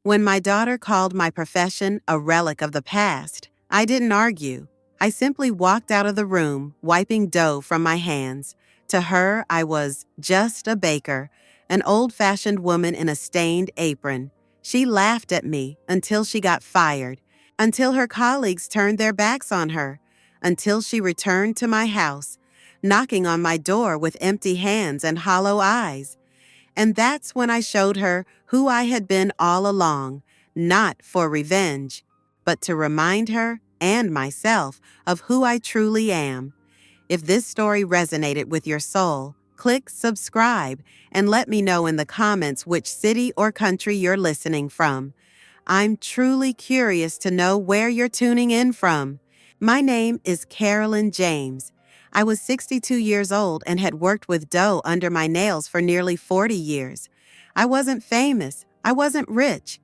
When my daughter called my profession a relic of the past, I didn't argue. I simply walked out of the room, wiping dough from my hands. To her, I was just a baker, an old-fashioned woman in a stained apron. She laughed at me until she got fired, until her colleagues turned their backs on her, until she returned to my house, knocking on my door with empty hands and hollow eyes. And that's when I showed her who I had been all along, not for revenge, but to remind her and myself of who I truly am. If this story resonated with your soul, click subscribe and let me know in the comments which city or country you're listening from. I'm truly curious to know where you're tuning in from. My name is Carolyn James. I was 62 years old and had worked with dough under my nails for nearly 40 years. I wasn't famous, I wasn't rich,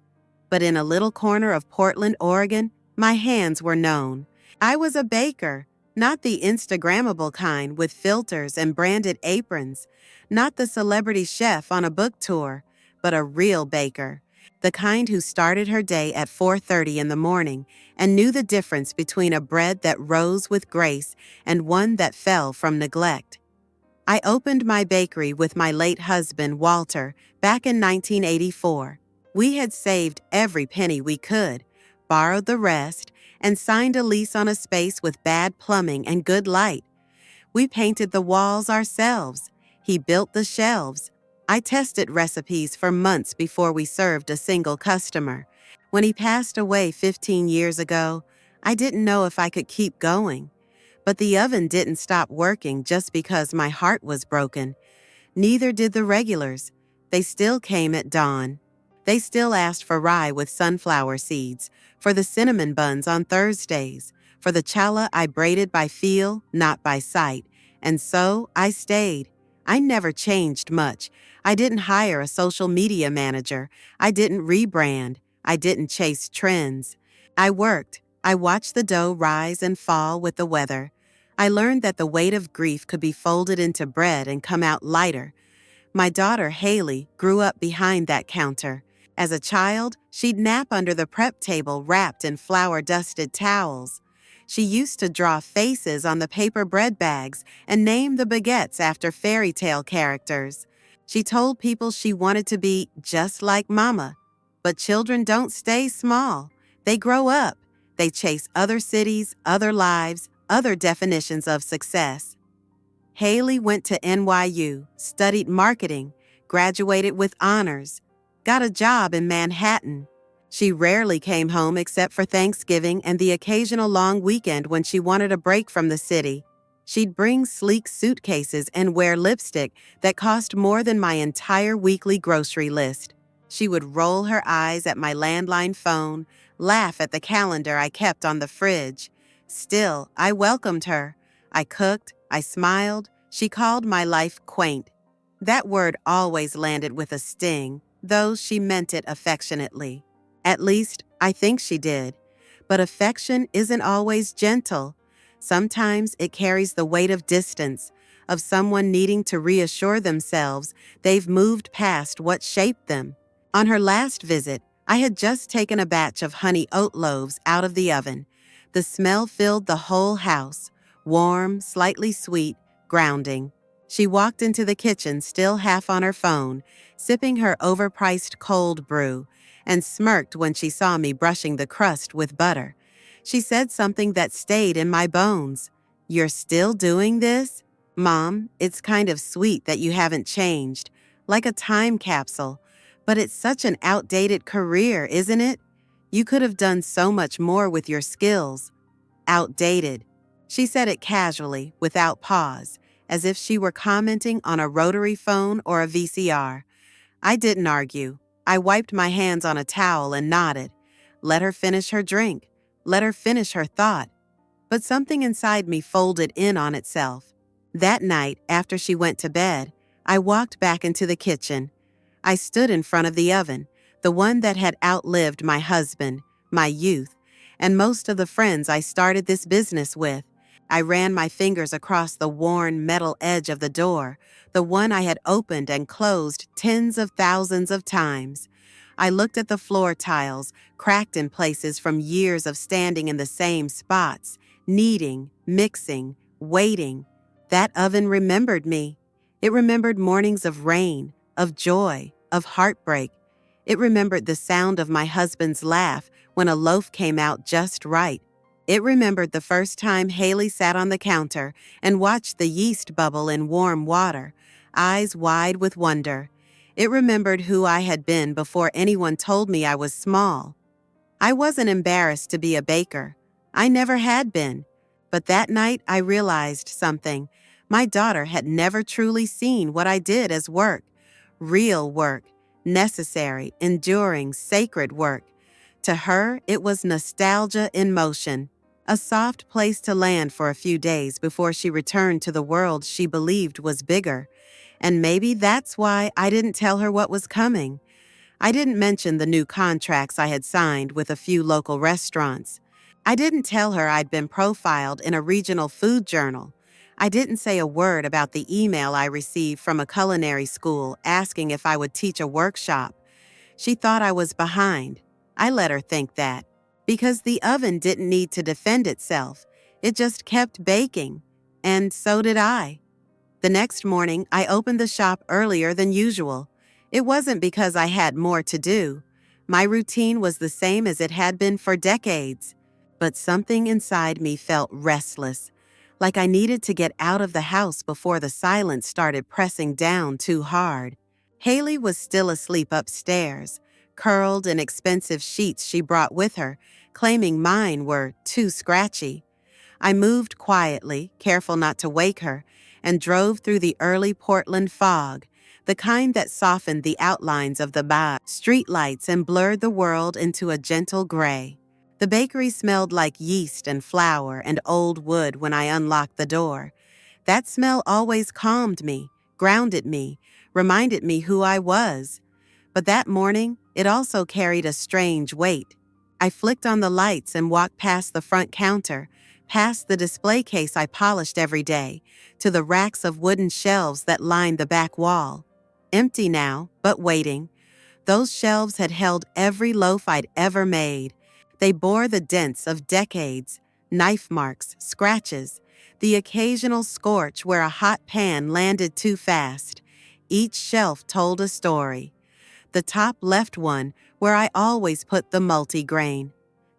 but in a little corner of Portland, Oregon, my hands were known. I was a baker, not the Instagrammable kind with filters and branded aprons, not the celebrity chef on a book tour, but a real baker. The kind who started her day at 4:30 in the morning and knew the difference between a bread that rose with grace and one that fell from neglect. I opened my bakery with my late husband, Walter, back in 1984. We had saved every penny we could, borrowed the rest, and signed a lease on a space with bad plumbing and good light. We painted the walls ourselves. He built the shelves. I tested recipes for months before we served a single customer. When he passed away 15 years ago, I didn't know if I could keep going. But the oven didn't stop working just because my heart was broken. Neither did the regulars. They still came at dawn. They still asked for rye with sunflower seeds, for the cinnamon buns on Thursdays, for the challah I braided by feel, not by sight. And so I stayed. I never changed much. I didn't hire a social media manager. I didn't rebrand. I didn't chase trends. I worked. I watched the dough rise and fall with the weather. I learned that the weight of grief could be folded into bread and come out lighter. My daughter, Haley, grew up behind that counter. As a child, she'd nap under the prep table wrapped in flour-dusted towels. She used to draw faces on the paper bread bags and name the baguettes after fairy tale characters. She told people she wanted to be just like Mama. But children don't stay small. They grow up. They chase other cities, other lives, other definitions of success. Haley went to NYU, studied marketing, graduated with honors, got a job in Manhattan. She rarely came home except for Thanksgiving and the occasional long weekend when she wanted a break from the city. She'd bring sleek suitcases and wear lipstick that cost more than my entire weekly grocery list. She would roll her eyes at my landline phone, laugh at the calendar I kept on the fridge. Still, I welcomed her. I cooked, I smiled. She called my life quaint. That word always landed with a sting, though she meant it affectionately. At least, I think she did. But affection isn't always gentle. Sometimes it carries the weight of distance, of someone needing to reassure themselves they've moved past what shaped them. On her last visit, I had just taken a batch of honey oat loaves out of the oven. The smell filled the whole house, warm, slightly sweet, grounding. She walked into the kitchen still half on her phone, sipping her overpriced cold brew, and smirked when she saw me brushing the crust with butter. She said something that stayed in my bones. "You're still doing this? Mom, it's kind of sweet that you haven't changed, like a time capsule. But it's such an outdated career, isn't it? You could have done so much more with your skills." Outdated. She said it casually, without pause, as if she were commenting on a rotary phone or a VCR. I didn't argue. I wiped my hands on a towel and nodded. Let her finish her drink. Let her finish her thought. But something inside me folded in on itself. That night, after she went to bed, I walked back into the kitchen. I stood in front of the oven, the one that had outlived my husband, my youth, and most of the friends I started this business with. I ran my fingers across the worn metal edge of the door, the one I had opened and closed tens of thousands of times. I looked at the floor tiles, cracked in places from years of standing in the same spots, kneading, mixing, waiting. That oven remembered me. It remembered mornings of rain, of joy, of heartbreak. It remembered the sound of my husband's laugh when a loaf came out just right. It remembered the first time Haley sat on the counter and watched the yeast bubble in warm water, eyes wide with wonder. It remembered who I had been before anyone told me I was small. I wasn't embarrassed to be a baker. I never had been. But that night I realized something. My daughter had never truly seen what I did as work. Real work. Necessary, enduring, sacred work. To her, it was nostalgia in motion. A soft place to land for a few days before she returned to the world she believed was bigger. And maybe that's why I didn't tell her what was coming. I didn't mention the new contracts I had signed with a few local restaurants. I didn't tell her I'd been profiled in a regional food journal. I didn't say a word about the email I received from a culinary school asking if I would teach a workshop. She thought I was behind. I let her think that. Because the oven didn't need to defend itself. It just kept baking. And so did I. The next morning, I opened the shop earlier than usual. It wasn't because I had more to do. My routine was the same as it had been for decades. But something inside me felt restless, like I needed to get out of the house before the silence started pressing down too hard. Haley was still asleep upstairs, curled in expensive sheets she brought with her, claiming mine were too scratchy. I moved quietly, careful not to wake her, and drove through the early Portland fog, the kind that softened the outlines of the streetlights and blurred the world into a gentle gray. The bakery smelled like yeast and flour and old wood when I unlocked the door. That smell always calmed me, grounded me, reminded me who I was. But that morning, it also carried a strange weight. I flicked on the lights and walked past the front counter, past the display case I polished every day, to the racks of wooden shelves that lined the back wall. Empty now, but waiting. Those shelves had held every loaf I'd ever made. They bore the dents of decades, knife marks, scratches, the occasional scorch where a hot pan landed too fast. Each shelf told a story. The top left one, where I always put the multi-grain.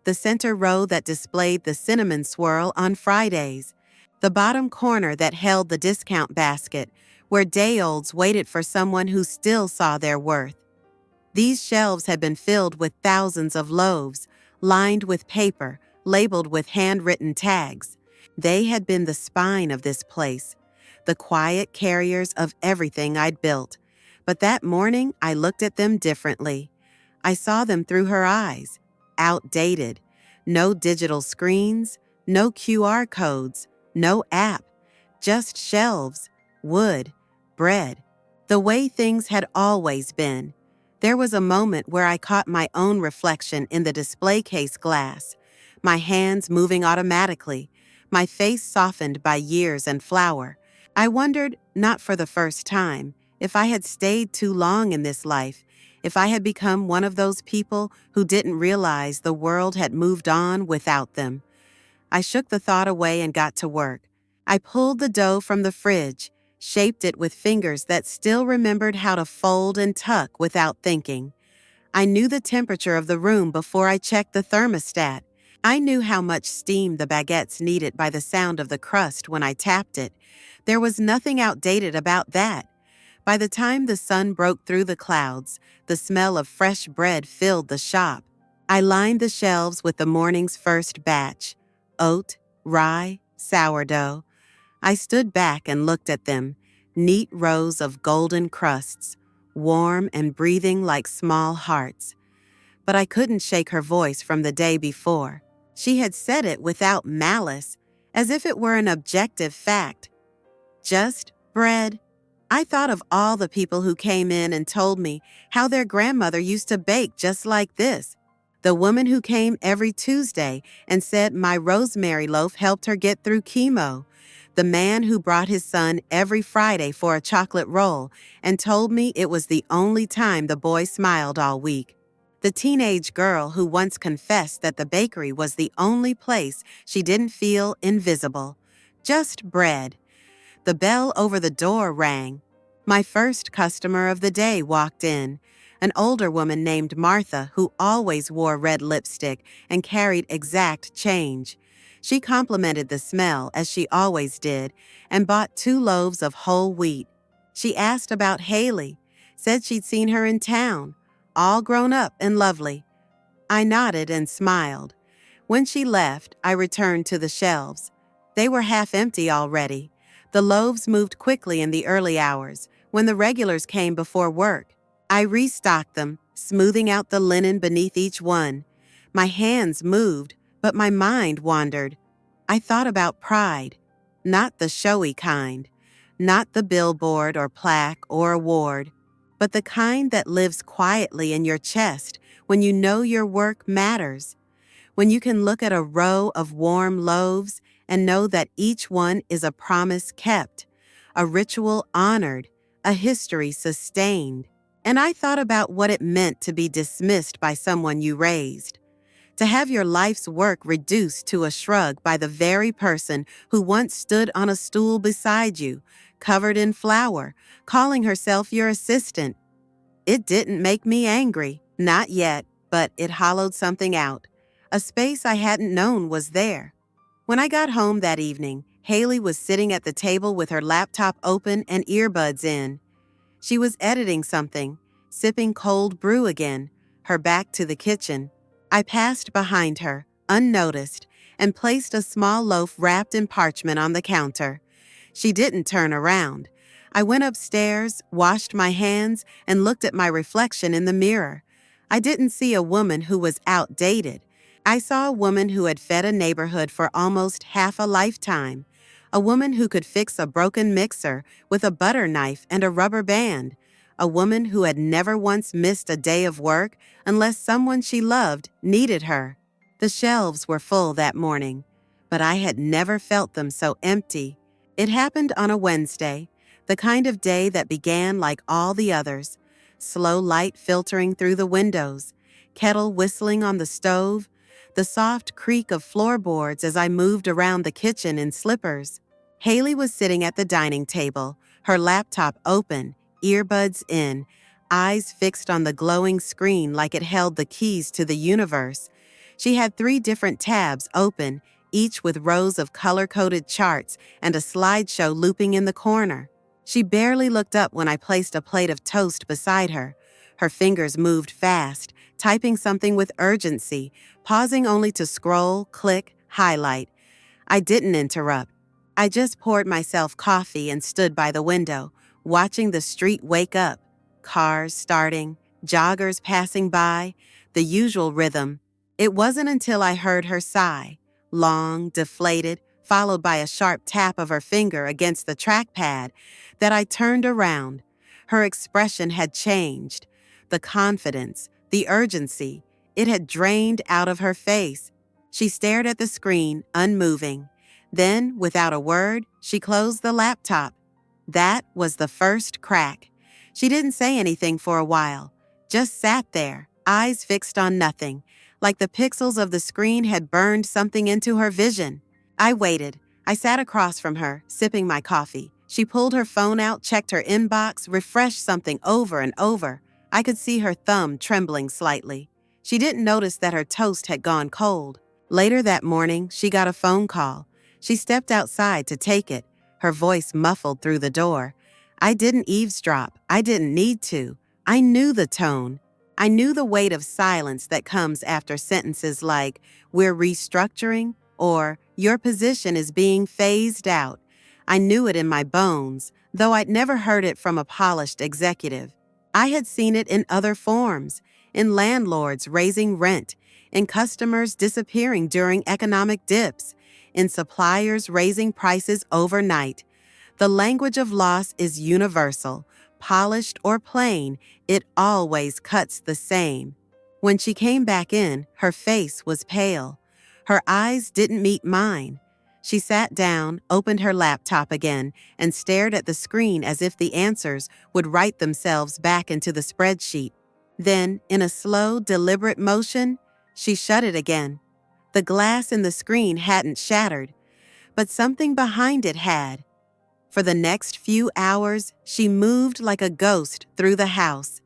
The center row that displayed the cinnamon swirl on Fridays. The bottom corner that held the discount basket, where day-olds waited for someone who still saw their worth. These shelves had been filled with thousands of loaves, lined with paper, labeled with handwritten tags. They had been the spine of this place, the quiet carriers of everything I'd built. But that morning, I looked at them differently. I saw them through her eyes, outdated. No digital screens, no QR codes, no app, just shelves, wood, bread. The way things had always been. There was a moment where I caught my own reflection in the display case glass, my hands moving automatically, my face softened by years and flour. I wondered, not for the first time, if I had stayed too long in this life, if I had become one of those people who didn't realize the world had moved on without them. I shook the thought away and got to work. I pulled the dough from the fridge, shaped it with fingers that still remembered how to fold and tuck without thinking. I knew the temperature of the room before I checked the thermostat. I knew how much steam the baguettes needed by the sound of the crust when I tapped it. There was nothing outdated about that. By the time the sun broke through the clouds, the smell of fresh bread filled the shop. I lined the shelves with the morning's first batch: oat, rye, sourdough. I stood back and looked at them, neat rows of golden crusts, warm and breathing like small hearts. But I couldn't shake her voice from the day before. She had said it without malice, as if it were an objective fact. Just bread. I thought of all the people who came in and told me how their grandmother used to bake just like this. The woman who came every Tuesday and said my rosemary loaf helped her get through chemo. The man who brought his son every Friday for a chocolate roll and told me it was the only time the boy smiled all week. The teenage girl who once confessed that the bakery was the only place she didn't feel invisible. Just bread. The bell over the door rang. My first customer of the day walked in, an older woman named Martha who always wore red lipstick and carried exact change. She complimented the smell, as she always did, and bought 2 loaves of whole wheat. She asked about Haley, said she'd seen her in town, all grown up and lovely. I nodded and smiled. When she left, I returned to the shelves. They were half empty already. The loaves moved quickly in the early hours, when the regulars came before work. I restocked them, smoothing out the linen beneath each one. My hands moved, but my mind wandered. I thought about pride, not the showy kind, not the billboard or plaque or award, but the kind that lives quietly in your chest when you know your work matters. When you can look at a row of warm loaves and know that each one is a promise kept, a ritual honored, a history sustained. And I thought about what it meant to be dismissed by someone you raised, to have your life's work reduced to a shrug by the very person who once stood on a stool beside you, covered in flour, calling herself your assistant. It didn't make me angry, not yet, but it hollowed something out. A space I hadn't known was there. When I got home that evening, Haley was sitting at the table with her laptop open and earbuds in. She was editing something, sipping cold brew again, her back to the kitchen. I passed behind her, unnoticed, and placed a small loaf wrapped in parchment on the counter. She didn't turn around. I went upstairs, washed my hands, and looked at my reflection in the mirror. I didn't see a woman who was outdated. I saw a woman who had fed a neighborhood for almost half a lifetime, a woman who could fix a broken mixer with a butter knife and a rubber band, a woman who had never once missed a day of work unless someone she loved needed her. The shelves were full that morning, but I had never felt them so empty. It happened on a Wednesday, the kind of day that began like all the others, slow light filtering through the windows, kettle whistling on the stove, the soft creak of floorboards as I moved around the kitchen in slippers. Haley was sitting at the dining table, her laptop open, earbuds in, eyes fixed on the glowing screen like it held the keys to the universe. She had 3 different tabs open, each with rows of color-coded charts and a slideshow looping in the corner. She barely looked up when I placed a plate of toast beside her. Her fingers moved fast, typing something with urgency, pausing only to scroll, click, highlight. I didn't interrupt. I just poured myself coffee and stood by the window, watching the street wake up. Cars starting, joggers passing by, the usual rhythm. It wasn't until I heard her sigh, long, deflated, followed by a sharp tap of her finger against the trackpad, that I turned around. Her expression had changed. The confidence, the urgency, it had drained out of her face. She stared at the screen, unmoving. Then, without a word, she closed the laptop. That was the first crack. She didn't say anything for a while, just sat there, eyes fixed on nothing, like the pixels of the screen had burned something into her vision. I waited. I sat across from her, sipping my coffee. She pulled her phone out, checked her inbox, refreshed something over and over. I could see her thumb trembling slightly. She didn't notice that her toast had gone cold. Later that morning, she got a phone call. She stepped outside to take it, her voice muffled through the door. I didn't eavesdrop. I didn't need to. I knew the tone. I knew the weight of silence that comes after sentences like, "We're restructuring," or "Your position is being phased out." I knew it in my bones, though I'd never heard it from a polished executive. I had seen it in other forms, in landlords raising rent, in customers disappearing during economic dips, in suppliers raising prices overnight. The language of loss is universal. Polished or plain, it always cuts the same. When she came back in, her face was pale. Her eyes didn't meet mine. She sat down, opened her laptop again, and stared at the screen as if the answers would write themselves back into the spreadsheet. Then, in a slow, deliberate motion, she shut it again. The glass in the screen hadn't shattered, but something behind it had. For the next few hours, she moved like a ghost through the house.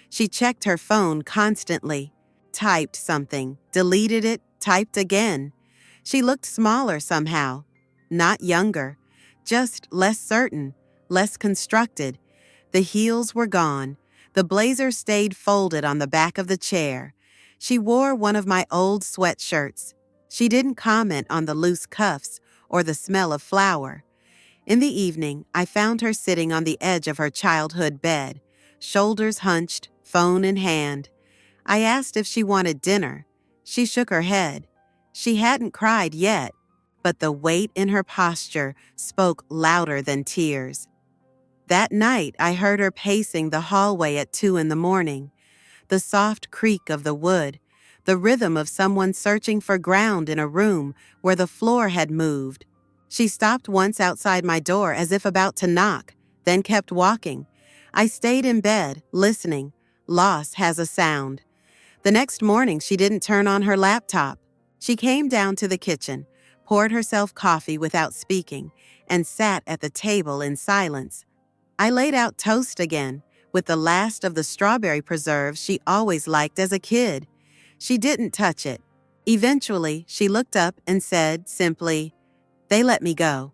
She checked her phone constantly, typed something, deleted it, typed again. She looked smaller somehow, not younger, just less certain, less constructed. The heels were gone. The blazer stayed folded on the back of the chair. She wore one of my old sweatshirts. She didn't comment on the loose cuffs or the smell of flour. In the evening, I found her sitting on the edge of her childhood bed, shoulders hunched, phone in hand. I asked if she wanted dinner. She shook her head. She hadn't cried yet, but the weight in her posture spoke louder than tears. That night, I heard her pacing the hallway at 2 a.m, the soft creak of the wood, the rhythm of someone searching for ground in a room where the floor had moved. She stopped once outside my door as if about to knock, then kept walking. I stayed in bed, listening. Loss has a sound. The next morning, she didn't turn on her laptop. She came down to the kitchen, poured herself coffee without speaking, and sat at the table in silence. I laid out toast again, with the last of the strawberry preserves she always liked as a kid. She didn't touch it. Eventually, she looked up and said simply, "They let me go."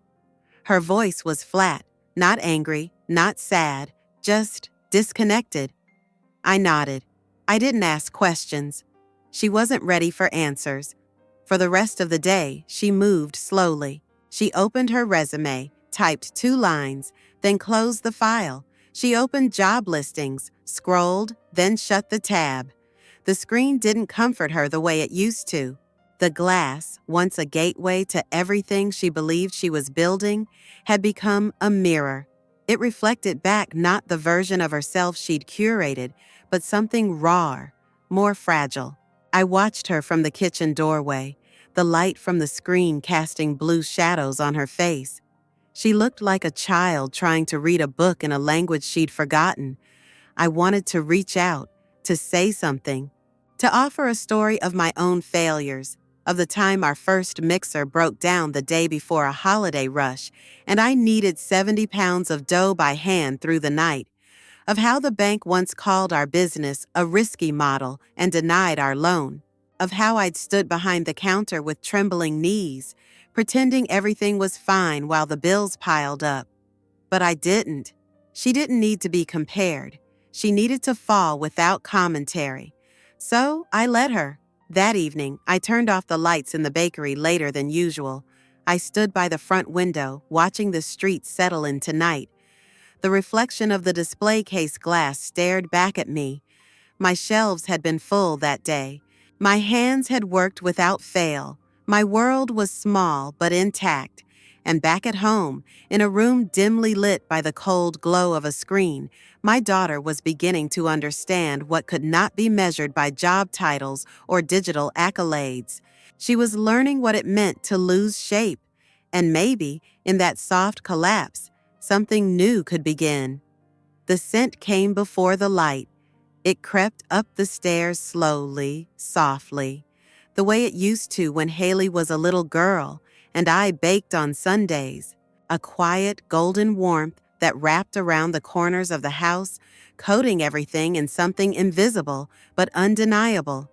Her voice was flat, not angry, not sad, just disconnected. I nodded. I didn't ask questions. She wasn't ready for answers. For the rest of the day, she moved slowly. She opened her resume, typed 2 lines, then closed the file. She opened job listings, scrolled, then shut the tab. The screen didn't comfort her the way it used to. The glass, once a gateway to everything she believed she was building, had become a mirror. It reflected back not the version of herself she'd curated, but something rawer, more fragile. I watched her from the kitchen doorway, the light from the screen casting blue shadows on her face. She looked like a child trying to read a book in a language she'd forgotten. I wanted to reach out, to say something, to offer a story of my own failures, of the time our first mixer broke down the day before a holiday rush, and I needed 70 pounds of dough by hand through the night, of how the bank once called our business a risky model and denied our loan, of how I'd stood behind the counter with trembling knees, pretending everything was fine while the bills piled up. But I didn't. She didn't need to be compared. She needed to fall without commentary. So I let her. That evening, I turned off the lights in the bakery later than usual. I stood by the front window, watching the street settle into night. The reflection of the display case glass stared back at me. My shelves had been full that day. My hands had worked without fail. My world was small but intact. And back at home, in a room dimly lit by the cold glow of a screen, my daughter was beginning to understand what could not be measured by job titles or digital accolades. She was learning what it meant to lose shape. And maybe, in that soft collapse, something new could begin. The scent came before the light. It crept up the stairs slowly, softly, the way it used to when Haley was a little girl and I baked on Sundays. A quiet, golden warmth that wrapped around the corners of the house, coating everything in something invisible but undeniable.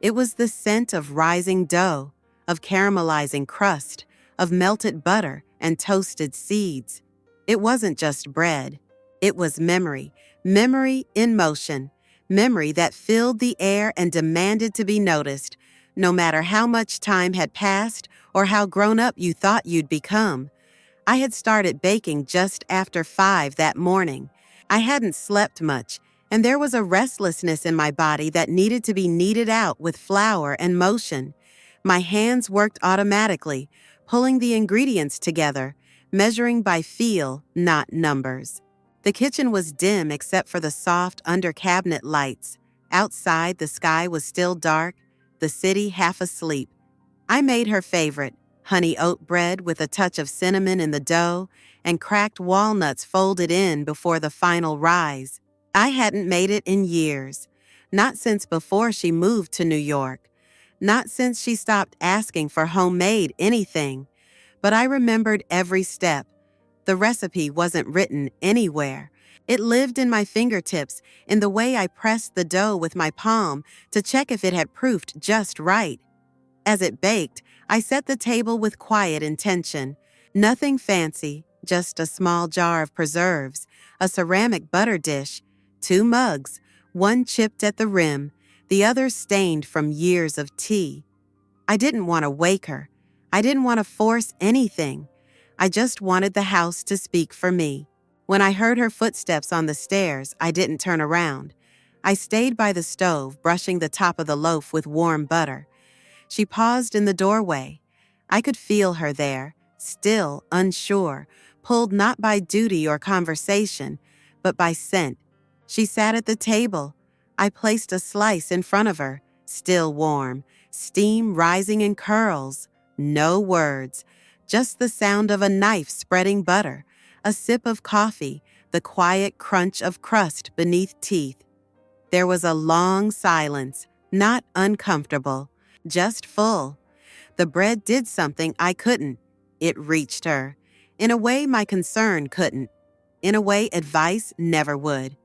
It was the scent of rising dough, of caramelizing crust, of melted butter and toasted seeds. It wasn't just bread. It was memory, memory in motion, memory that filled the air and demanded to be noticed, no matter how much time had passed or how grown up you thought you'd become. I had started baking just after 5 that morning. I hadn't slept much, and there was a restlessness in my body that needed to be kneaded out with flour and motion. My hands worked automatically, pulling the ingredients together, measuring by feel, not numbers. The kitchen was dim except for the soft under-cabinet lights. Outside, the sky was still dark, the city half asleep. I made her favorite, honey oat bread with a touch of cinnamon in the dough and cracked walnuts folded in before the final rise. I hadn't made it in years. Not since before she moved to New York. Not since she stopped asking for homemade anything. But I remembered every step. The recipe wasn't written anywhere. It lived in my fingertips, in the way I pressed the dough with my palm to check if it had proofed just right. As it baked, I set the table with quiet intention. Nothing fancy, just a small jar of preserves, a ceramic butter dish, 2 mugs, one chipped at the rim, the other stained from years of tea. I didn't want to wake her. I didn't want to force anything. I just wanted the house to speak for me. When I heard her footsteps on the stairs, I didn't turn around. I stayed by the stove, brushing the top of the loaf with warm butter. She paused in the doorway. I could feel her there, still unsure, pulled not by duty or conversation, but by scent. She sat at the table. I placed a slice in front of her, still warm, steam rising in curls. No words, just the sound of a knife spreading butter, a sip of coffee, the quiet crunch of crust beneath teeth. There was a long silence, not uncomfortable, just full. The bread did something I couldn't. It reached her. In a way my concern couldn't. In a way advice never would.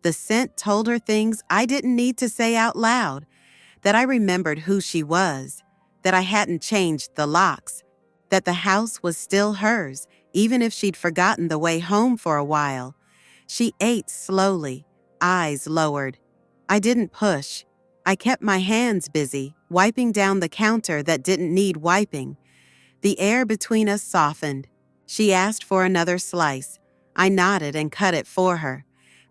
The scent told her things I didn't need to say out loud, that I remembered who she was, that I hadn't changed the locks, that the house was still hers, even if she'd forgotten the way home for a while. She ate slowly, eyes lowered. I didn't push. I kept my hands busy, wiping down the counter that didn't need wiping. The air between us softened. She asked for another slice. I nodded and cut it for her.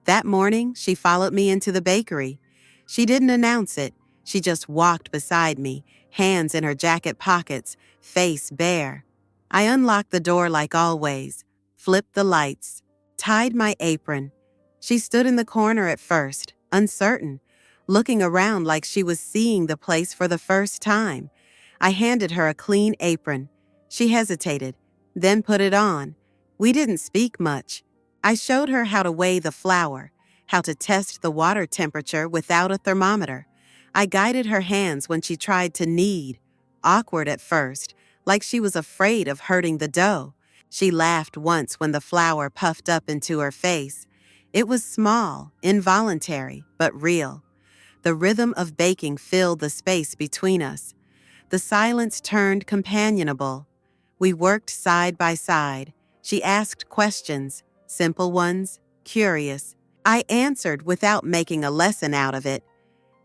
That morning, she followed me into the bakery. She didn't announce it. She just walked beside me, hands in her jacket pockets, face bare. I unlocked the door like always, flipped the lights, tied my apron. She stood in the corner at first, uncertain, looking around like she was seeing the place for the first time. I handed her a clean apron. She hesitated, then put it on. We didn't speak much. I showed her how to weigh the flour, how to test the water temperature without a thermometer. I guided her hands when she tried to knead, awkward at first, like she was afraid of hurting the dough. She laughed once when the flour puffed up into her face. It was small, involuntary, but real. The rhythm of baking filled the space between us. The silence turned companionable. We worked side by side. She asked questions, simple ones, curious. I answered without making a lesson out of it.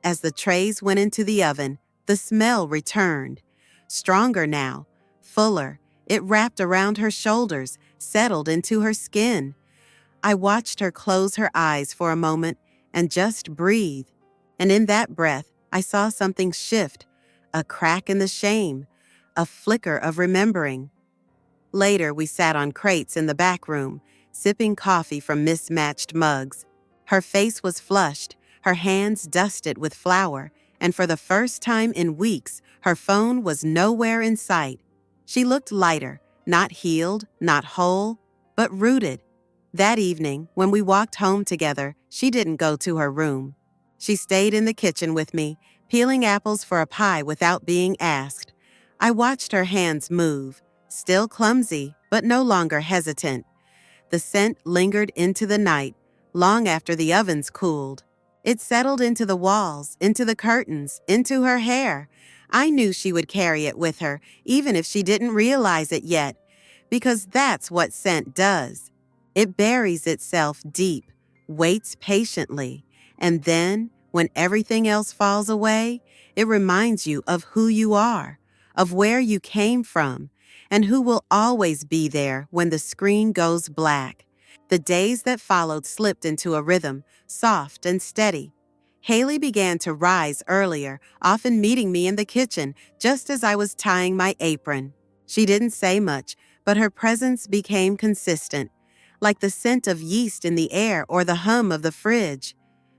As the trays went into the oven, the smell returned. Stronger now, fuller. It wrapped around her shoulders, settled into her skin. I watched her close her eyes for a moment and just breathe. And in that breath, I saw something shift, a crack in the shame, a flicker of remembering. Later, we sat on crates in the back room, sipping coffee from mismatched mugs. Her face was flushed, her hands dusted with flour, and for the first time in weeks, her phone was nowhere in sight. She looked lighter, not healed, not whole, but rooted. That evening, when we walked home together, she didn't go to her room. She stayed in the kitchen with me, peeling apples for a pie without being asked. I watched her hands move, still clumsy, but no longer hesitant. The scent lingered into the night, long after the ovens cooled. It settled into the walls, into the curtains, into her hair. I knew she would carry it with her, even if she didn't realize it yet, because that's what scent does. It buries itself deep, waits patiently, and then, when everything else falls away, it reminds you of who you are, of where you came from, and who will always be there when the screen goes black. The days that followed slipped into a rhythm, soft and steady. Haley began to rise earlier, often meeting me in the kitchen just as I was tying my apron. She didn't say much, but her presence became consistent, like the scent of yeast in the air or the hum of the fridge.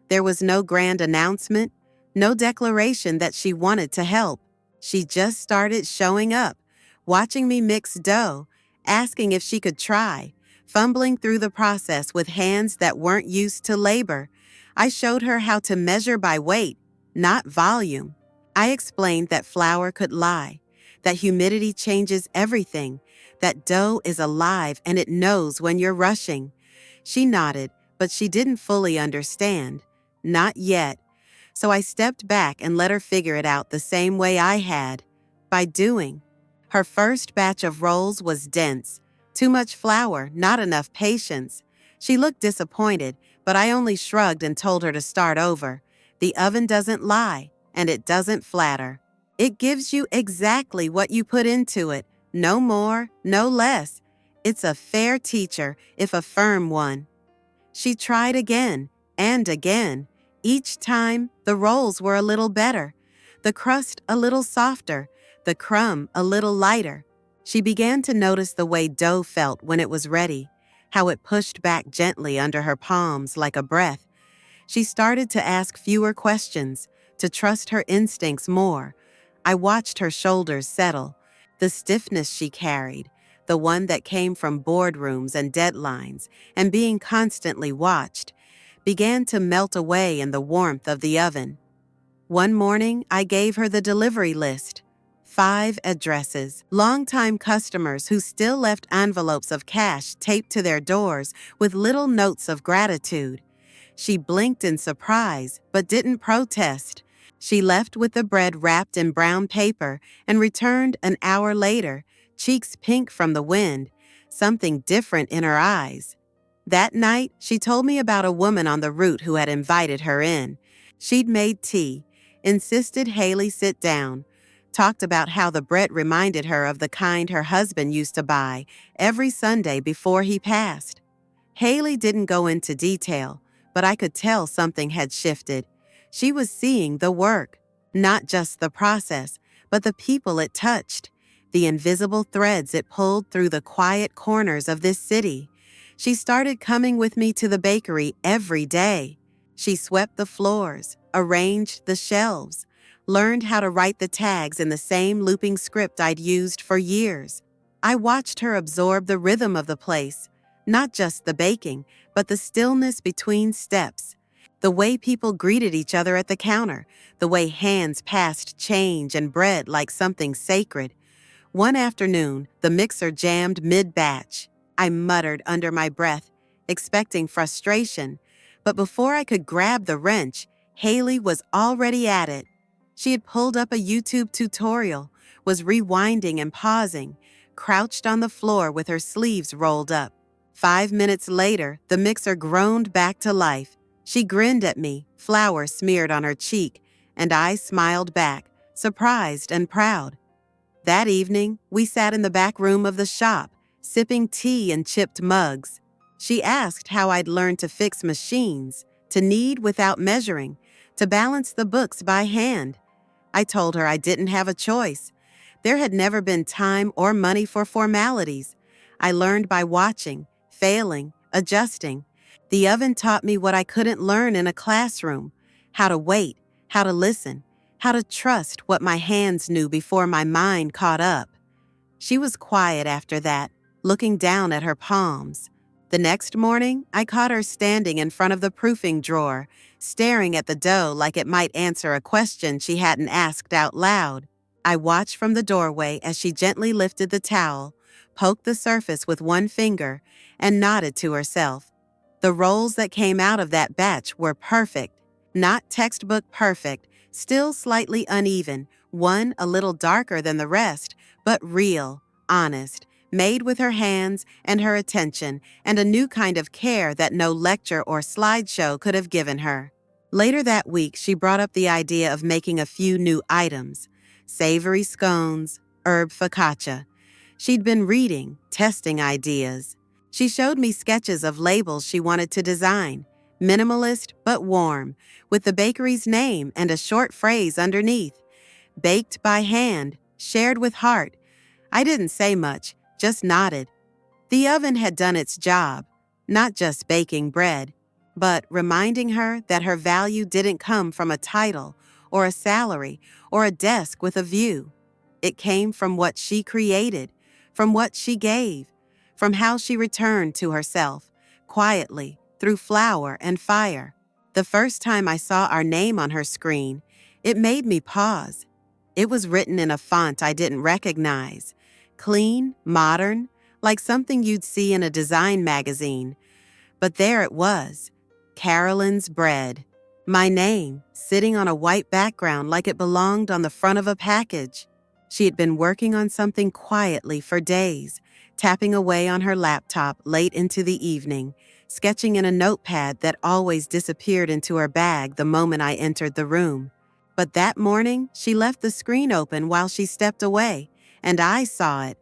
There was no grand announcement, no declaration that she wanted to help. She just started showing up, watching me mix dough, asking if she could try, fumbling through the process with hands that weren't used to labor. I showed her how to measure by weight, not volume. I explained that flour could lie, that humidity changes everything, that dough is alive and it knows when you're rushing. She nodded, but she didn't fully understand. Not yet. So I stepped back and let her figure it out the same way I had, by doing. Her first batch of rolls was dense. Too much flour, not enough patience. She looked disappointed, but I only shrugged and told her to start over. The oven doesn't lie, and it doesn't flatter. It gives you exactly what you put into it, no more, no less. It's a fair teacher, if a firm one. She tried again and again. Each time, the rolls were a little better, the crust a little softer, the crumb a little lighter. She began to notice the way dough felt when it was ready, how it pushed back gently under her palms like a breath. She started to ask fewer questions, to trust her instincts more. I watched her shoulders settle, the stiffness she carried, the one that came from boardrooms and deadlines and being constantly watched, began to melt away in the warmth of the oven. One morning, I gave her the delivery list. 5 addresses, longtime customers who still left envelopes of cash taped to their doors with little notes of gratitude. She blinked in surprise, but didn't protest. She left with the bread wrapped in brown paper and returned an hour later, cheeks pink from the wind, something different in her eyes. That night, she told me about a woman on the route who had invited her in. She'd made tea, insisted Haley sit down, talked about how the bread reminded her of the kind her husband used to buy every Sunday before he passed. Haley didn't go into detail, but I could tell something had shifted. She was seeing the work, not just the process, but the people it touched, the invisible threads it pulled through the quiet corners of this city. She started coming with me to the bakery every day. She swept the floors, arranged the shelves, learned how to write the tags in the same looping script I'd used for years. I watched her absorb the rhythm of the place, not just the baking, but the stillness between steps, the way people greeted each other at the counter, the way hands passed change and bread like something sacred. One afternoon, the mixer jammed mid-batch. I muttered under my breath, expecting frustration, but before I could grab the wrench, Haley was already at it. She had pulled up a YouTube tutorial, was rewinding and pausing, crouched on the floor with her sleeves rolled up. 5 minutes later, the mixer groaned back to life. She grinned at me, flour smeared on her cheek, and I smiled back, surprised and proud. That evening, we sat in the back room of the shop, sipping tea in chipped mugs. She asked how I'd learned to fix machines, to knead without measuring, to balance the books by hand. I told her I didn't have a choice. There had never been time or money for formalities. I learned by watching, failing, adjusting. The oven taught me what I couldn't learn in a classroom: how to wait, how to listen, how to trust what my hands knew before my mind caught up. She was quiet after that, looking down at her palms. The next morning, I caught her standing in front of the proofing drawer, staring at the dough like it might answer a question she hadn't asked out loud. I watched from the doorway as she gently lifted the towel, poked the surface with one finger, and nodded to herself. The rolls that came out of that batch were perfect. Not textbook perfect, still slightly uneven, one a little darker than the rest, but real, honest, made with her hands and her attention and a new kind of care that no lecture or slideshow could have given her. Later that week, she brought up the idea of making a few new items: savory scones, herb focaccia. She'd been reading, testing ideas. She showed me sketches of labels she wanted to design, minimalist but warm, with the bakery's name and a short phrase underneath: baked by hand, shared with heart. I didn't say much, just nodded. The oven had done its job, not just baking bread, but reminding her that her value didn't come from a title or a salary or a desk with a view. It came from what she created, from what she gave, from how she returned to herself, quietly, through flour and fire. The first time I saw our name on her screen, it made me pause. It was written in a font I didn't recognize. Clean, modern, like something you'd see in a design magazine. But there it was, Carolyn's Bread. My name, sitting on a white background like it belonged on the front of a package. She had been working on something quietly for days, tapping away on her laptop late into the evening, sketching in a notepad that always disappeared into her bag the moment I entered the room. But that morning, she left the screen open while she stepped away, and I saw it.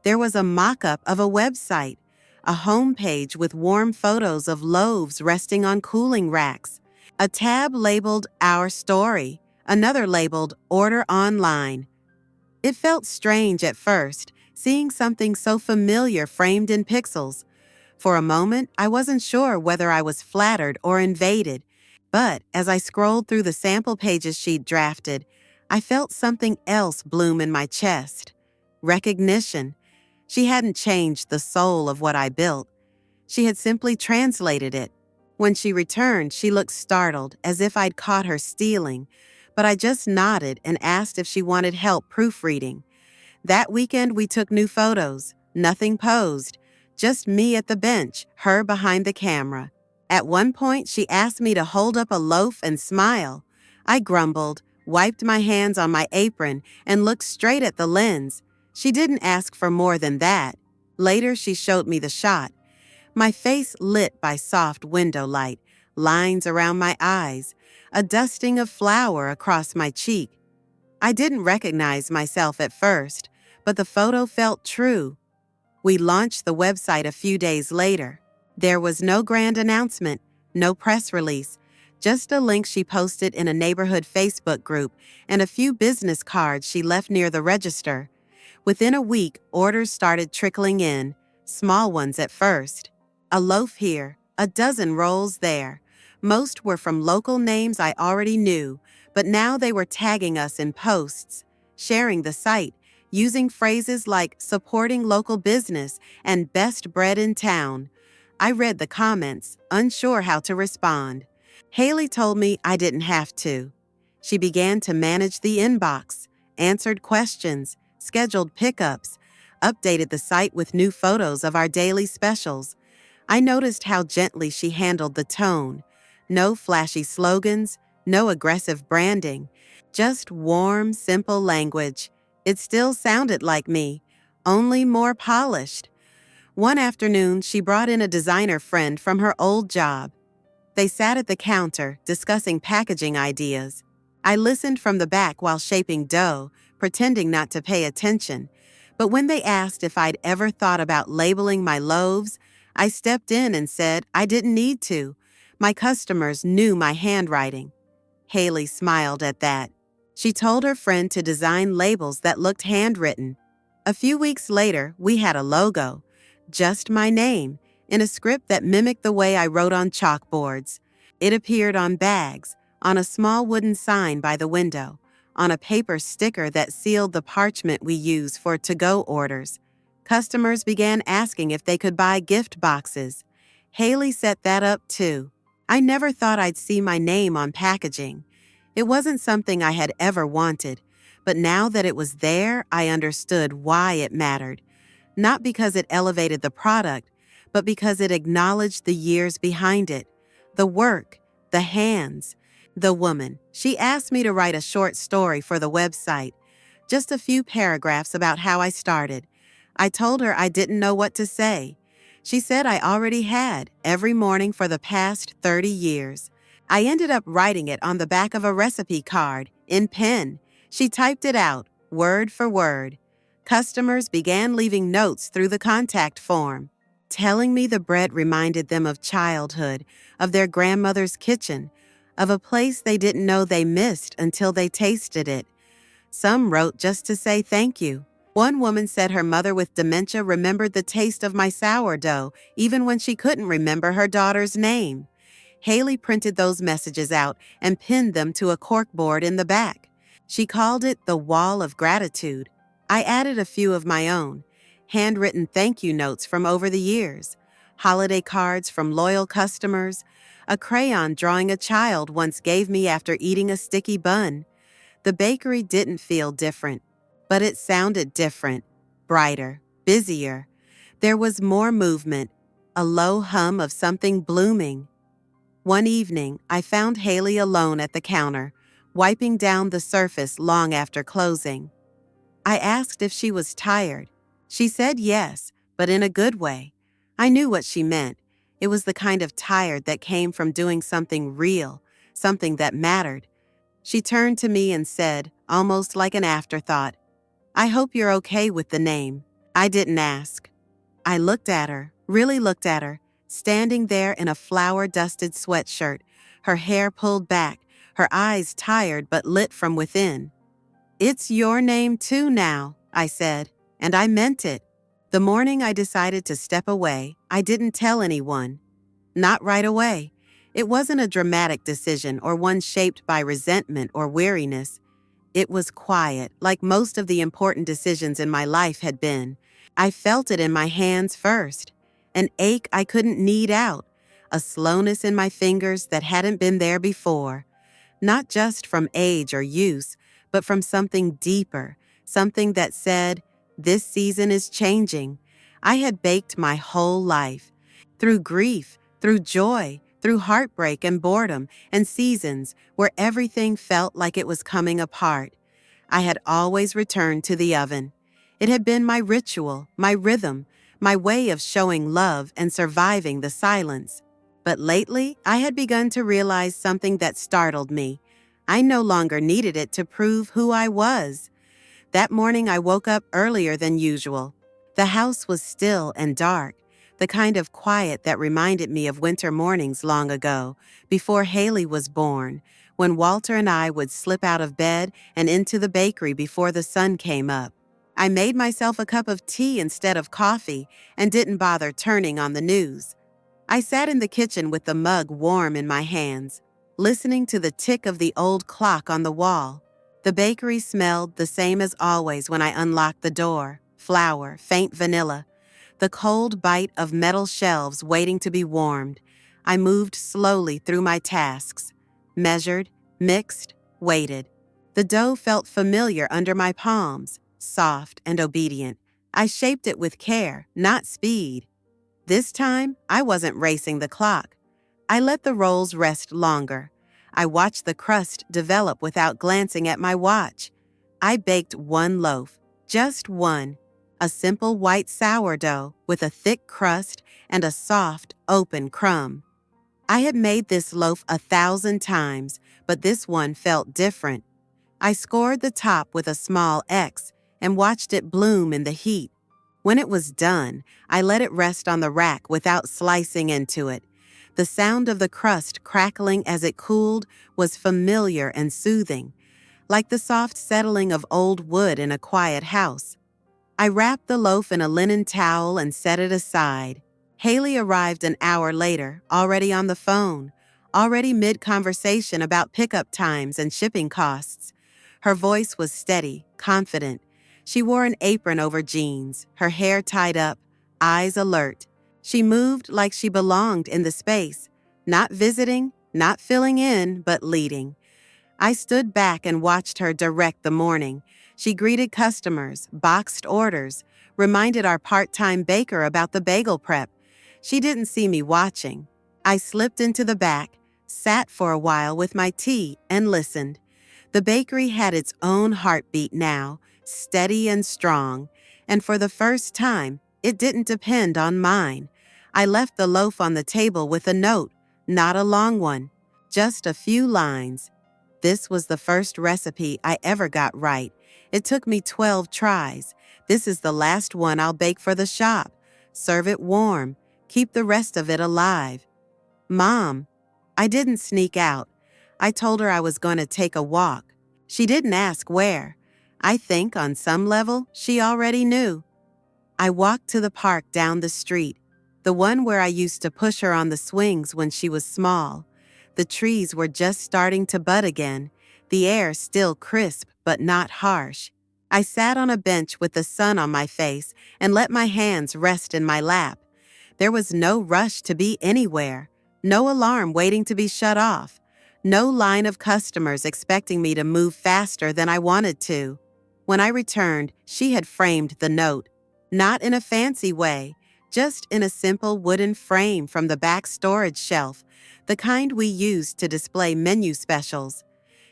There was a mock-up of a website, a homepage with warm photos of loaves resting on cooling racks, a tab labeled Our Story, another labeled Order Online. It felt strange at first, seeing something so familiar framed in pixels. For a moment, I wasn't sure whether I was flattered or invaded, but as I scrolled through the sample pages she'd drafted, I felt something else bloom in my chest. Recognition. She hadn't changed the soul of what I built. She had simply translated it. When she returned, she looked startled, as if I'd caught her stealing, but I just nodded and asked if she wanted help proofreading. That weekend, we took new photos. Nothing posed. Just me at the bench, her behind the camera. At one point, she asked me to hold up a loaf and smile. I grumbled, wiped my hands on my apron, and looked straight at the lens. She didn't ask for more than that. Later, she showed me the shot. My face lit by soft window light, lines around my eyes, a dusting of flour across my cheek. I didn't recognize myself at first, but the photo felt true. We launched the website a few days later. There was no grand announcement, no press release, just a link she posted in a neighborhood Facebook group and a few business cards she left near the register. Within a week, orders started trickling in, small ones at first. A loaf here, a dozen rolls there. Most were from local names I already knew, but now they were tagging us in posts, sharing the site, using phrases like supporting local business and best bread in town. I read the comments, unsure how to respond. Haley told me I didn't have to. She began to manage the inbox, answered questions, scheduled pickups, updated the site with new photos of our daily specials. I noticed how gently she handled the tone. No flashy slogans, no aggressive branding, just warm, simple language. It still sounded like me, only more polished. One afternoon, she brought in a designer friend from her old job. They sat at the counter, discussing packaging ideas. I listened from the back while shaping dough, pretending not to pay attention. But when they asked if I'd ever thought about labeling my loaves, I stepped in and said I didn't need to. My customers knew my handwriting. Haley smiled at that. She told her friend to design labels that looked handwritten. A few weeks later, we had a logo, just my name, in a script that mimicked the way I wrote on chalkboards. It appeared on bags, on a small wooden sign by the window, on a paper sticker that sealed the parchment we use for to-go orders. Customers began asking if they could buy gift boxes. Haley set that up too. I never thought I'd see my name on packaging. It wasn't something I had ever wanted, but now that it was there, I understood why it mattered. Not because it elevated the product, but because it acknowledged the years behind it, the work, the hands, the woman. She asked me to write a short story for the website, just a few paragraphs about how I started. I told her I didn't know what to say. She said I already had, every morning for the past 30 years. I ended up writing it on the back of a recipe card, in pen. She typed it out, word for word. Customers began leaving notes through the contact form, telling me the bread reminded them of childhood, of their grandmother's kitchen, of a place they didn't know they missed until they tasted it. Some wrote just to say thank you. One woman said her mother with dementia remembered the taste of my sourdough, even when she couldn't remember her daughter's name. Haley printed those messages out and pinned them to a corkboard in the back. She called it the Wall of Gratitude. I added a few of my own, handwritten thank you notes from over the years, holiday cards from loyal customers, a crayon drawing a child once gave me after eating a sticky bun. The bakery didn't feel different, but it sounded different, brighter, busier. There was more movement, a low hum of something blooming. One evening, I found Haley alone at the counter, wiping down the surface long after closing. I asked if she was tired. She said yes, but in a good way. I knew what she meant. It was the kind of tired that came from doing something real, something that mattered. She turned to me and said, almost like an afterthought, "I hope you're okay with the name." I didn't ask. I looked at her, really looked at her, standing there in a flour-dusted sweatshirt, her hair pulled back, her eyes tired but lit from within. "It's your name too now," I said, and I meant it. The morning I decided to step away, I didn't tell anyone. Not right away. It wasn't a dramatic decision or one shaped by resentment or weariness. It was quiet, like most of the important decisions in my life had been. I felt it in my hands first, an ache I couldn't knead out, a slowness in my fingers that hadn't been there before. Not just from age or use, but from something deeper, something that said, "This season is changing." I had baked my whole life, through grief, through joy, through heartbreak and boredom, and seasons where everything felt like it was coming apart. I had always returned to the oven. It had been my ritual, my rhythm, my way of showing love and surviving the silence. But lately, I had begun to realize something that startled me. I no longer needed it to prove who I was. That morning, I woke up earlier than usual. The house was still and dark, the kind of quiet that reminded me of winter mornings long ago, before Haley was born, when Walter and I would slip out of bed and into the bakery before the sun came up. I made myself a cup of tea instead of coffee and didn't bother turning on the news. I sat in the kitchen with the mug warm in my hands, listening to the tick of the old clock on the wall. The bakery smelled the same as always when I unlocked the door: flour, faint vanilla, the cold bite of metal shelves waiting to be warmed. I moved slowly through my tasks, measured, mixed, waited. The dough felt familiar under my palms, soft and obedient. I shaped it with care, not speed. This time, I wasn't racing the clock. I let the rolls rest longer. I watched the crust develop without glancing at my watch. I baked one loaf, just one, a simple white sourdough with a thick crust and a soft, open crumb. I had made this loaf 1,000 times, but this one felt different. I scored the top with a small X and watched it bloom in the heat. When it was done, I let it rest on the rack without slicing into it. The sound of the crust crackling as it cooled was familiar and soothing, like the soft settling of old wood in a quiet house. I wrapped the loaf in a linen towel and set it aside. Haley arrived an hour later, already on the phone, already mid-conversation about pickup times and shipping costs. Her voice was steady, confident. She wore an apron over jeans, her hair tied up, eyes alert. She moved like she belonged in the space, not visiting, not filling in, but leading. I stood back and watched her direct the morning. She greeted customers, boxed orders, reminded our part-time baker about the bagel prep. She didn't see me watching. I slipped into the back, sat for a while with my tea, and listened. The bakery had its own heartbeat now, steady and strong, and for the first time, it didn't depend on mine. I left the loaf on the table with a note, not a long one, just a few lines. This was the first recipe I ever got right. It took me 12 tries. This is the last one I'll bake for the shop. Serve it warm. Keep the rest of it alive. Mom, I didn't sneak out. I told her I was going to take a walk. She didn't ask where. I think on some level, she already knew. I walked to the park down the street, the one where I used to push her on the swings when she was small. The trees were just starting to bud again, the air still crisp but not harsh. I sat on a bench with the sun on my face and let my hands rest in my lap. There was no rush to be anywhere, No alarm waiting to be shut off. No line of customers expecting me to move faster than I wanted to. When I returned, she had framed the note. Not in a fancy way, just in a simple wooden frame from the back storage shelf, the kind we use to display menu specials.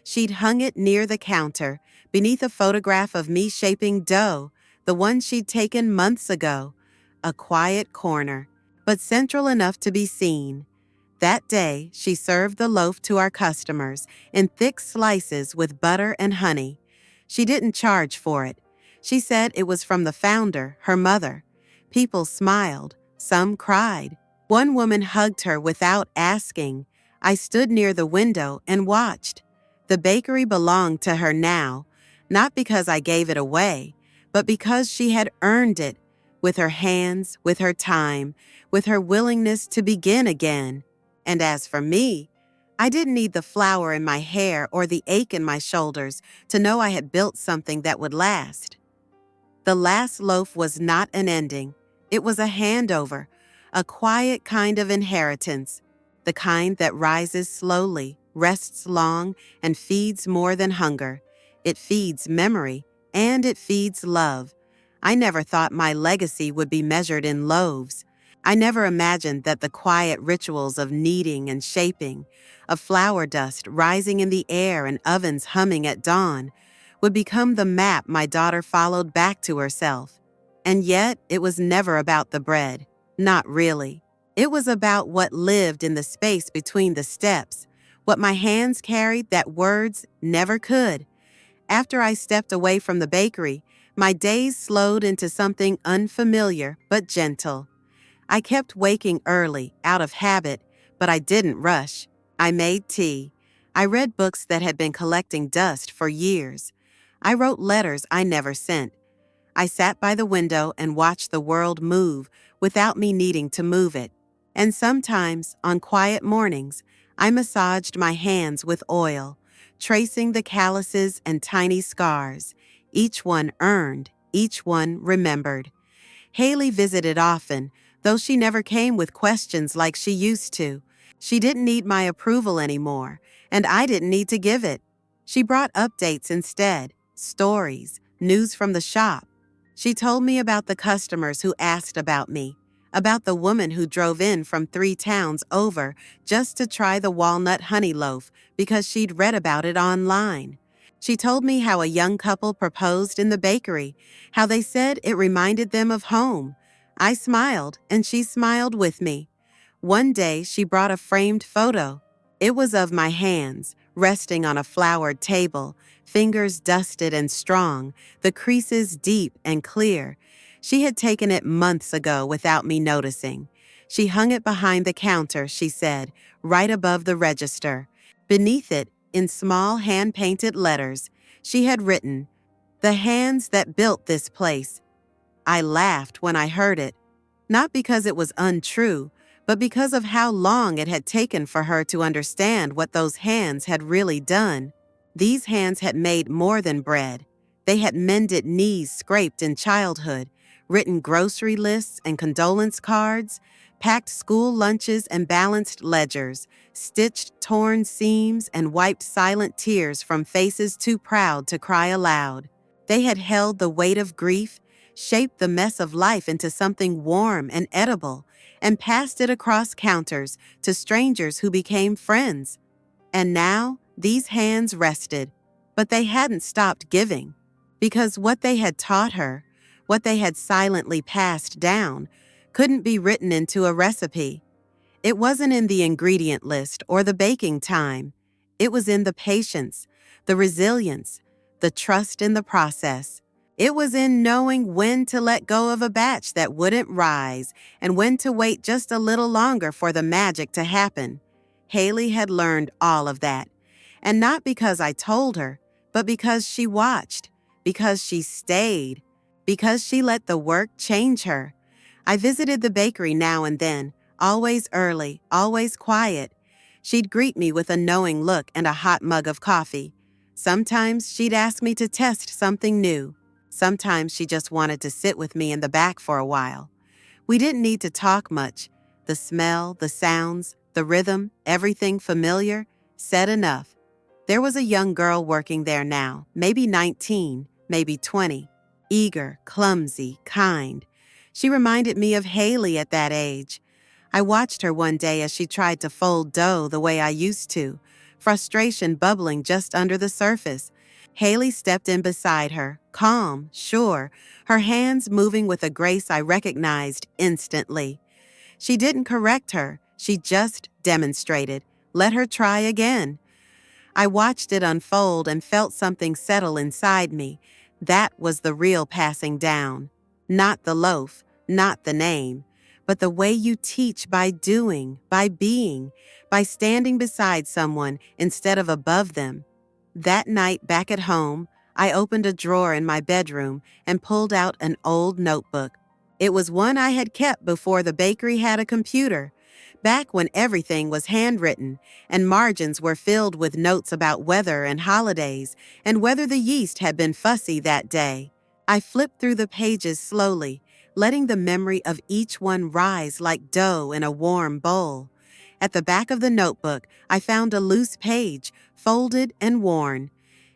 She'd hung it near the counter, beneath a photograph of me shaping dough, the one she'd taken months ago. A quiet corner, but central enough to be seen. That day, she served the loaf to our customers in thick slices with butter and honey. She didn't charge for it. She said it was from the founder, her mother. People smiled. Some cried. One woman hugged her without asking. I stood near the window and watched. The bakery belonged to her now, not because I gave it away, but because she had earned it, with her hands, with her time, with her willingness to begin again. And as for me, I didn't need the flour in my hair or the ache in my shoulders to know I had built something that would last. The last loaf was not an ending. It was a handover, a quiet kind of inheritance, the kind that rises slowly, rests long, and feeds more than hunger. It feeds memory, and it feeds love. I never thought my legacy would be measured in loaves. I never imagined that the quiet rituals of kneading and shaping, of flour dust rising in the air and ovens humming at dawn, would become the map my daughter followed back to herself. And yet, it was never about the bread. Not really. It was about what lived in the space between the steps, what my hands carried that words never could. After I stepped away from the bakery, my days slowed into something unfamiliar but gentle. I kept waking early, out of habit, but I didn't rush. I made tea. I read books that had been collecting dust for years. I wrote letters I never sent. I sat by the window and watched the world move without me needing to move it. And sometimes, on quiet mornings, I massaged my hands with oil, tracing the calluses and tiny scars, each one earned, each one remembered. Haley visited often, though she never came with questions like she used to. She didn't need my approval anymore, and I didn't need to give it. She brought updates instead, stories, news from the shop. She told me about the customers who asked about me, about the woman who drove in from 3 towns over just to try the walnut honey loaf because she'd read about it online. She told me how a young couple proposed in the bakery, how they said it reminded them of home. I smiled, and she smiled with me. One day, she brought a framed photo. It was of my hands, resting on a flowered table, fingers dusted and strong, the creases deep and clear. She had taken it months ago without me noticing. She hung it behind the counter, she said, right above the register. Beneath it, in small hand-painted letters, she had written, "The hands that built this place." I laughed when I heard it, not because it was untrue, but because of how long it had taken for her to understand what those hands had really done. These hands had made more than bread. They had mended knees scraped in childhood, written grocery lists and condolence cards, packed school lunches and balanced ledgers, stitched torn seams and wiped silent tears from faces too proud to cry aloud. They had held the weight of grief, shaped the mess of life into something warm and edible, and passed it across counters to strangers who became friends. And now, these hands rested, but they hadn't stopped giving, because what they had taught her, what they had silently passed down, couldn't be written into a recipe. It wasn't in the ingredient list or the baking time. It was in the patience, the resilience, the trust in the process. It was in knowing when to let go of a batch that wouldn't rise and when to wait just a little longer for the magic to happen. Haley had learned all of that. And not because I told her, but because she watched, because she stayed, because she let the work change her. I visited the bakery now and then, always early, always quiet. She'd greet me with a knowing look and a hot mug of coffee. Sometimes she'd ask me to test something new. Sometimes she just wanted to sit with me in the back for a while. We didn't need to talk much. The smell, the sounds, the rhythm, everything familiar, said enough. There was a young girl working there now, maybe 19, maybe 20. Eager, clumsy, kind. She reminded me of Haley at that age. I watched her one day as she tried to fold dough the way I used to, frustration bubbling just under the surface. Haley stepped in beside her, calm, sure, her hands moving with a grace I recognized instantly. She didn't correct her, she just demonstrated. Let her try again. I watched it unfold and felt something settle inside me. That was the real passing down. Not the loaf, not the name, but the way you teach by doing, by being, by standing beside someone instead of above them. That night back at home, I opened a drawer in my bedroom and pulled out an old notebook. It was one I had kept before the bakery had a computer, back when everything was handwritten and margins were filled with notes about weather and holidays and whether the yeast had been fussy that day. I flipped through the pages slowly, letting the memory of each one rise like dough in a warm bowl. At the back of the notebook, I found a loose page, folded and worn.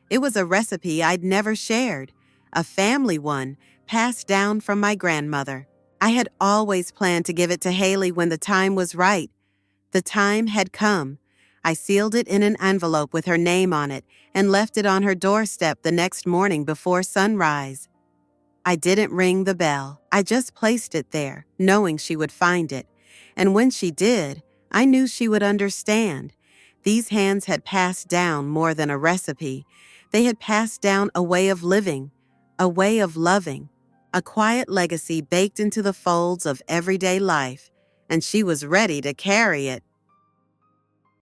It was a recipe I'd never shared, a family one, passed down from my grandmother. I had always planned to give it to Haley when the time was right. The time had come. I sealed it in an envelope with her name on it and left it on her doorstep the next morning before sunrise. I didn't ring the bell. I just placed it there, knowing she would find it. And when she did, I knew she would understand. These hands had passed down more than a recipe. They had passed down a way of living, a way of loving, a quiet legacy baked into the folds of everyday life, and she was ready to carry it.